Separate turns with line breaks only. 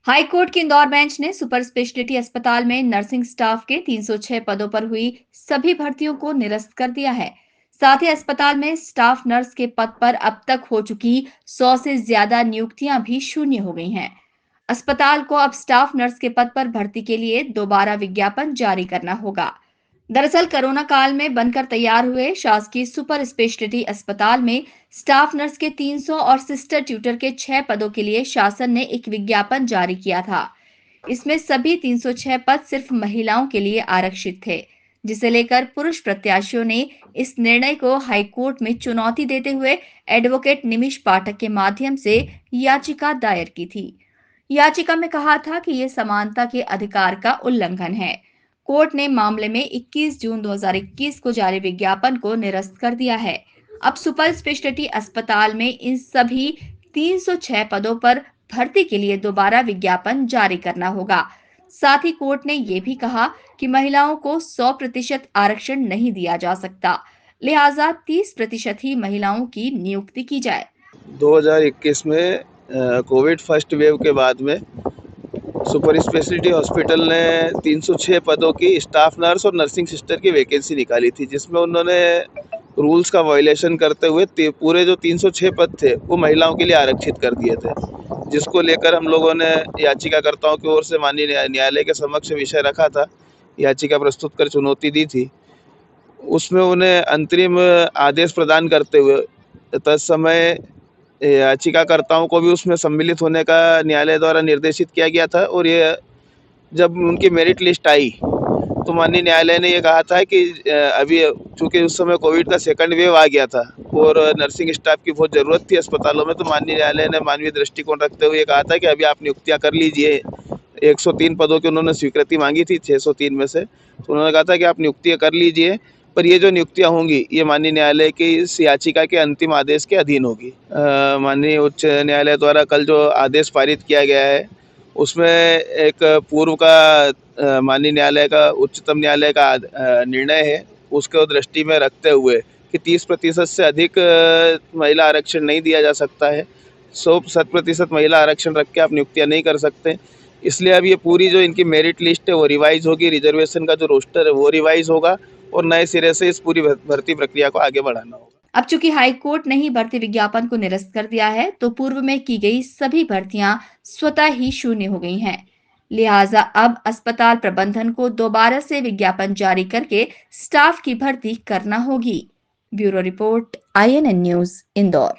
High court की Indore bench ने super speciality अस्पताल में नर्सिंग स्टाफ के 306 पदों पर हुई सभी भर्तियों को निरस्त कर दिया है। साथ ही अस्पताल में स्टाफ नर्स के पद पर अब तक हो चुकी 100 से ज्यादा नियुक्तियां भी शून्य हो गई हैं। अस्पताल को अब स्टाफ नर्स के पद पर भर्ती के लिए दोबारा विज्ञापन जारी करना होगा। दरअसल कोरोना काल में बनकर तैयार हुए शासकीय सुपर स्पेशलिटी अस्पताल में स्टाफ नर्स के 300 और सिस्टर ट्यूटर के 6 पदों के लिए शासन ने एक विज्ञापन जारी किया था। इसमें सभी 306 पद सिर्फ महिलाओं के लिए आरक्षित थे, जिसे लेकर पुरुष प्रत्याशियों ने इस निर्णय को हाईकोर्ट में चुनौती देते हुए एडवोकेट निमिष पाठक के माध्यम से याचिका दायर की थी। याचिका में कहा था कि यह समानता के अधिकार का उल्लंघन है। कोर्ट ने मामले में 21 जून 2021 को जारी विज्ञापन को निरस्त कर दिया है। अब सुपर स्पेशलिटी अस्पताल में इन सभी 306 पदों पर भर्ती के लिए दोबारा विज्ञापन जारी करना होगा। साथ ही कोर्ट ने यह भी कहा कि महिलाओं को 100% आरक्षण नहीं दिया जा सकता, लिहाजा 30% ही महिलाओं की नियुक्ति की जाए।
2021 में कोविड फर्स्ट वेव के बाद में सुपर स्पेशलिटी हॉस्पिटल ने 306 पदों की स्टाफ नर्स और नर्सिंग सिस्टर की वैकेंसी निकाली थी, जिसमें उन्होंने रूल्स का वायलेशन करते हुए पूरे जो 306 पद थे वो महिलाओं के लिए आरक्षित कर दिए थे, जिसको लेकर हम लोगों ने याचिकाकर्ताओं की ओर से माननीय न्यायालय के समक्ष विषय रखा था, याचिका प्रस्तुत कर चुनौती दी थी। उसमें उन्हें अंतरिम आदेश प्रदान करते हुए तत्समय याचिकाकर्ताओं को भी उसमें सम्मिलित होने का न्यायालय द्वारा निर्देशित किया गया था। और ये जब उनकी मेरिट लिस्ट आई तो माननीय न्यायालय ने ये कहा था कि अभी चूंकि उस समय कोविड का सेकंड वेव आ गया था और नर्सिंग स्टाफ की बहुत ज़रूरत थी अस्पतालों में, तो माननीय न्यायालय ने मानवीय दृष्टिकोण रखते हुए कहा था कि अभी आप नियुक्तियां कर लीजिए। 103 पदों की उन्होंने स्वीकृति मांगी थी 603 में से, तो उन्होंने कहा था कि आप नियुक्तियां कर लीजिए, पर ये जो नियुक्तियां होंगी ये माननीय न्यायालय की इस याचिका के अंतिम आदेश के अधीन होगी। माननीय उच्च न्यायालय द्वारा कल जो आदेश पारित किया गया है उसमें एक पूर्व का माननीय न्यायालय का उच्चतम न्यायालय का निर्णय है, उसको दृष्टि में रखते हुए कि 30% से अधिक महिला आरक्षण नहीं दिया जा सकता है। 100% महिला आरक्षण रख के आप नियुक्तियां नहीं कर सकते। इसलिए अब ये पूरी जो इनकी मेरिट लिस्ट है वो रिवाइज होगी, रिजर्वेशन का जो रोस्टर है वो रिवाइज होगा और नए सिरे से इस पूरी भर्ती प्रक्रिया को आगे बढ़ाना होगा।
अब चूंकि हाईकोर्ट ने ही भर्ती विज्ञापन को निरस्त कर दिया है, तो पूर्व में की गई सभी भर्तियां स्वतः ही शून्य हो गई हैं। लिहाजा अब अस्पताल प्रबंधन को दोबारा से विज्ञापन जारी करके स्टाफ की भर्ती करना होगी। Bureau report, INN news, Indore.